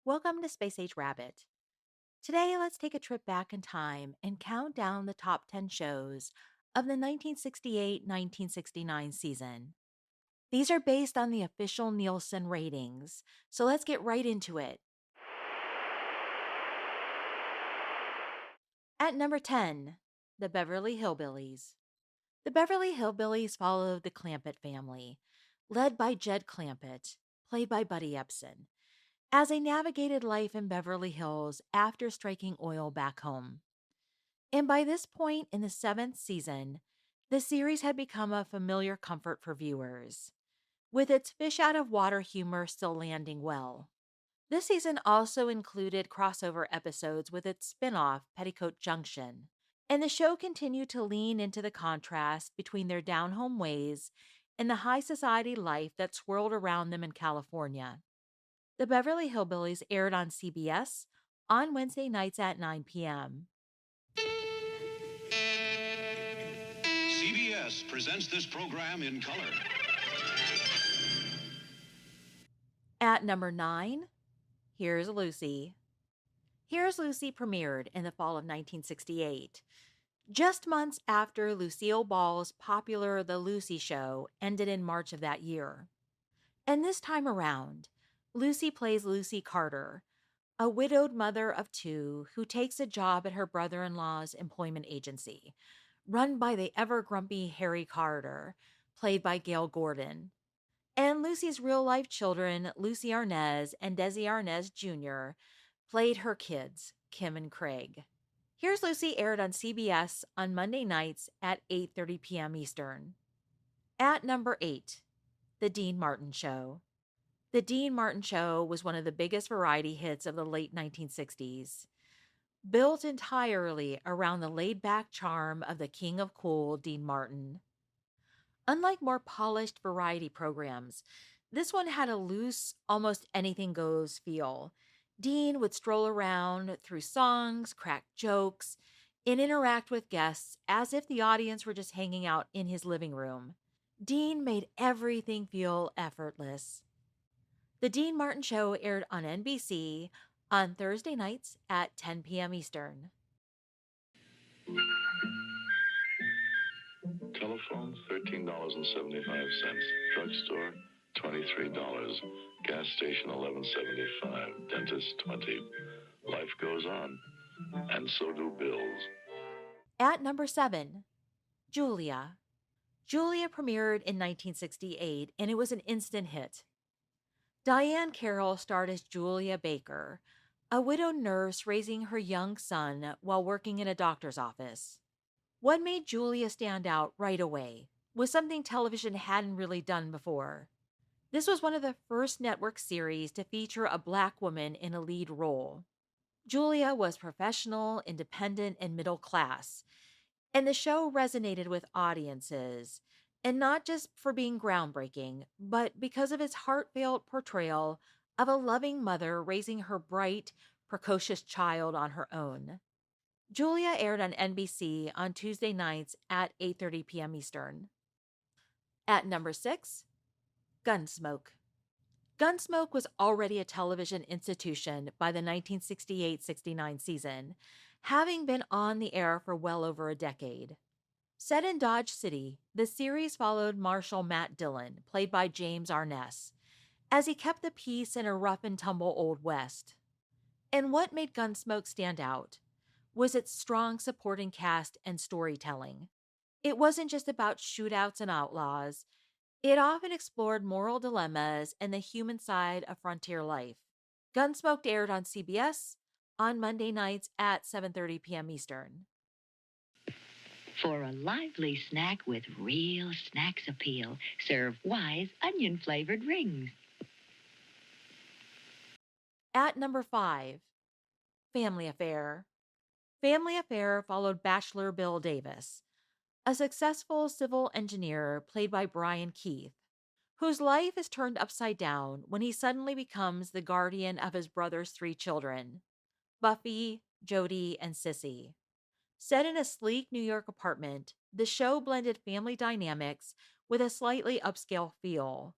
Welcome to Space Age Rabbit. Today, let's take a trip back in time and count down the top 10 shows of the 1968 1969 season. These are based on the official Nielsen ratings, so let's get right into it. At number 10, The Beverly Hillbillies. The Beverly Hillbillies followed the Clampett family, led by Jed Clampett, played by Buddy Epson, as they navigated life in Beverly Hills after striking oil back home. And by this point in the seventh season, the series had become a familiar comfort for viewers, with its fish out of water humor still landing well. This season also included crossover episodes with its spin off, Petticoat Junction, and the show continued to lean into the contrast between their down home ways and the high society life that swirled around them in California. The Beverly Hillbillies aired on CBS on Wednesday nights at 9 p.m. CBS presents this program in color. At number 9, Here's Lucy. Here's Lucy premiered in the fall of 1968, just months after Lucille Ball's popular The Lucy Show ended in March of that year. And this time around, Lucy plays Lucy Carter, a widowed mother of two who takes a job at her brother in law's employment agency, run by the ever grumpy Harry Carter, played by Gail Gordon. And Lucy's real life children, Lucy Arnaz and Desi Arnaz Jr., played her kids, Kim and Craig. Here's Lucy aired on CBS on Monday nights at 8:30 p.m. Eastern. At number 8, The Dean Martin Show. The Dean Martin Show was one of the biggest variety hits of the late 1960s, built entirely around the laid back charm of the king of cool, Dean Martin. Unlike more polished variety programs, this one had a loose, almost anything goes feel. Dean would stroll around through songs, crack jokes, and interact with guests as if the audience were just hanging out in his living room. Dean made everything feel effortless. The Dean Martin Show aired on NBC on Thursday nights at 10 p.m. Eastern. Telephone, $13.75. Drugstore, $23. Gas station, $11.75. Dentist, $20. Life goes on, and so do bills. At number 7, Julia. Julia premiered in 1968, and it was an instant hit. Diane Carroll starred as Julia Baker, a widowed nurse raising her young son while working in a doctor's office. What made Julia stand out right away was something television hadn't really done before. This was one of the first network series to feature a Black woman in a lead role. Julia was professional, independent, and middle class, and the show resonated with audiences, and not just for being groundbreaking, but because of its heartfelt portrayal of a loving mother raising her bright, precocious child on her own. Julia aired on NBC on Tuesday nights at 8:30 p.m. Eastern. At number 6, Gunsmoke. Gunsmoke was already a television institution by the 1968-69 season, having been on the air for well over a decade. Set in Dodge City, the series followed Marshal Matt Dillon, played by James Arness, as he kept the peace in a rough and tumble Old West. And what made Gunsmoke stand out was its strong supporting cast and storytelling. It wasn't just about shootouts and outlaws. It often explored moral dilemmas and the human side of frontier life. Gunsmoke aired on CBS on Monday nights at 7:30 p.m. Eastern. For a lively snack with real snacks appeal, serve Wise onion-flavored rings. At number 5, Family Affair. Family Affair followed Bachelor Bill Davis, a successful civil engineer played by Brian Keith, whose life is turned upside down when he suddenly becomes the guardian of his brother's 3 children, Buffy, Jody, and Sissy. Set in a sleek New York apartment, the show blended family dynamics with a slightly upscale feel,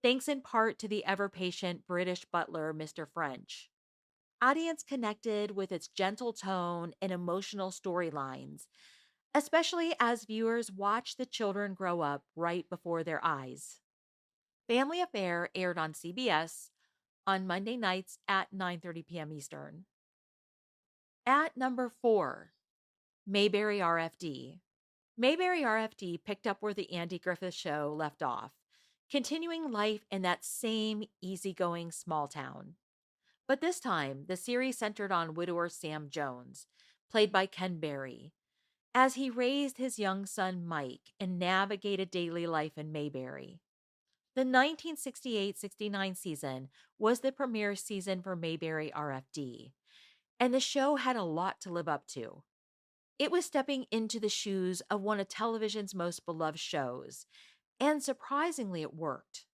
thanks in part to the ever-patient British butler, Mr. French. Audience connected with its gentle tone and emotional storylines, especially as viewers watch the children grow up right before their eyes. Family Affair aired on CBS on Monday nights at 9:30 p.m. Eastern. At number 4, Mayberry RFD. Mayberry RFD picked up where the Andy Griffith Show left off, continuing life in that same easygoing small town. But this time, the series centered on widower Sam Jones, played by Ken Berry, as he raised his young son Mike and navigated daily life in Mayberry. The 1968-69 season was the premiere season for Mayberry RFD, and the show had a lot to live up to. It was stepping into the shoes of one of television's most beloved shows, and surprisingly, it worked.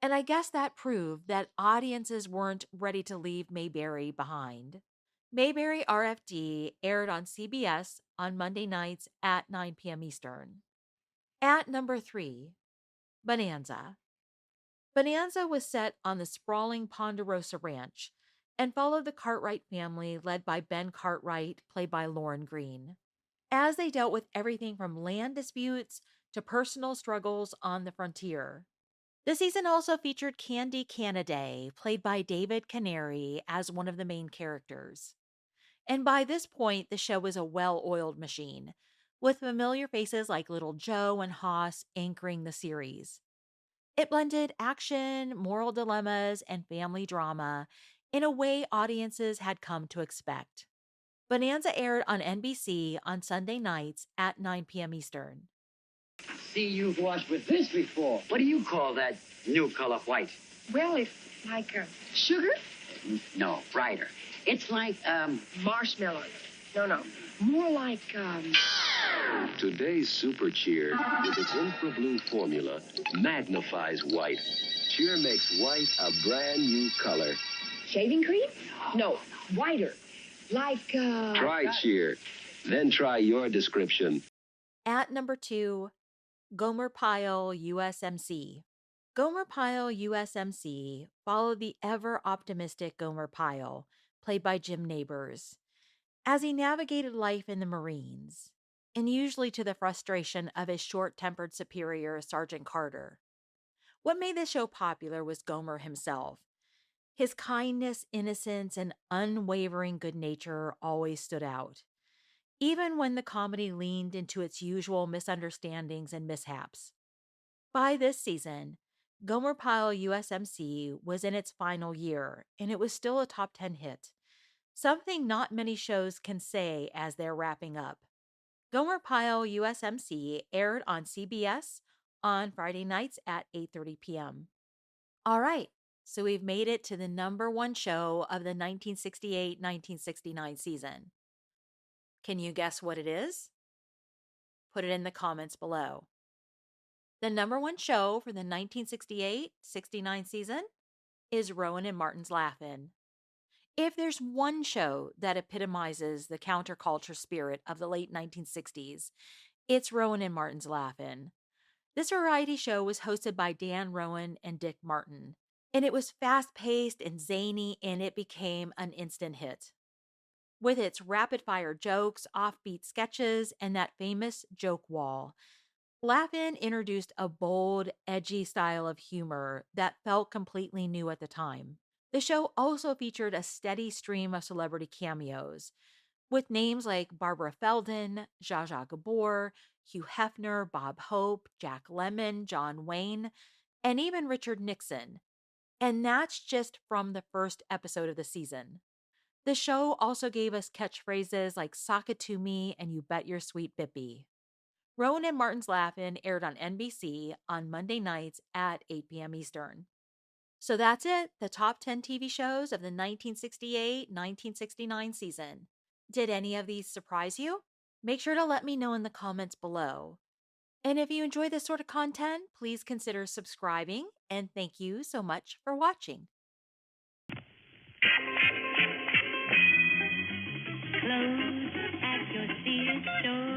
And I guess that proved that audiences weren't ready to leave Mayberry behind. Mayberry RFD aired on CBS on Monday nights at 9 p.m. Eastern. At number 3, Bonanza. Bonanza was set on the sprawling Ponderosa Ranch and followed the Cartwright family led by Ben Cartwright, played by Lauren Green, as they dealt with everything from land disputes to personal struggles on the frontier. The season also featured Candy Canaday, played by David Canary, as one of the main characters. And by this point, the show was a well oiled machine, with familiar faces like Little Joe and Hoss anchoring the series. It blended action, moral dilemmas, and family drama in a way audiences had come to expect. Bonanza aired on NBC on Sunday nights at 9 p.m. Eastern. See, you've washed with this before. What do you call that new color white? Well, it's like sugar? No, brighter. It's like, Marshmallow. No. More like, Today's Super Cheer, with its infra blue formula, magnifies white. Cheer makes white a brand new color. shaving cream? No, whiter. Like, Try Cheer, then try your description. At number 2, Gomer Pyle USMC. Gomer Pyle USMC followed the ever optimistic Gomer Pyle, played by Jim Nabors, as he navigated life in the Marines, and usually to the frustration of his short-tempered superior, Sergeant Carter. What made this show popular was Gomer himself. His kindness, innocence, and unwavering good nature always stood out, even when the comedy leaned into its usual misunderstandings and mishaps. By this season, Gomer Pyle USMC was in its final year, and it was still a top 10 hit, something not many shows can say as they're wrapping up. Gomer Pyle USMC aired on CBS on Friday nights at 8:30 p.m. All right, so we've made it to the number 1 show of the 1968-1969 season. Can you guess what it is? Put it in the comments below. The number 1 show for the 1968-69 season is Rowan and Martin's Laugh-In. If there's one show that epitomizes the counterculture spirit of the late 1960s, it's Rowan and Martin's Laugh-In. This variety show was hosted by Dan Rowan and Dick Martin, and it was fast-paced and zany, and it became an instant hit. With its rapid-fire jokes, offbeat sketches, and that famous joke wall, Laugh-In introduced a bold, edgy style of humor that felt completely new at the time. The show also featured a steady stream of celebrity cameos, with names like Barbara Feldon, Zsa Zsa Gabor, Hugh Hefner, Bob Hope, Jack Lemmon, John Wayne, and even Richard Nixon. And that's just from the first episode of the season. The show also gave us catchphrases like "Sock it to me" and "You bet your sweet Bippy." Rowan and Martin's Laugh-In aired on NBC on Monday nights at 8 p.m. Eastern. So that's it, the top 10 TV shows of the 1968-1969 season. Did any of these surprise you? Make sure to let me know in the comments below. And if you enjoy this sort of content, please consider subscribing, and thank you so much for watching. Clothes at your theater store.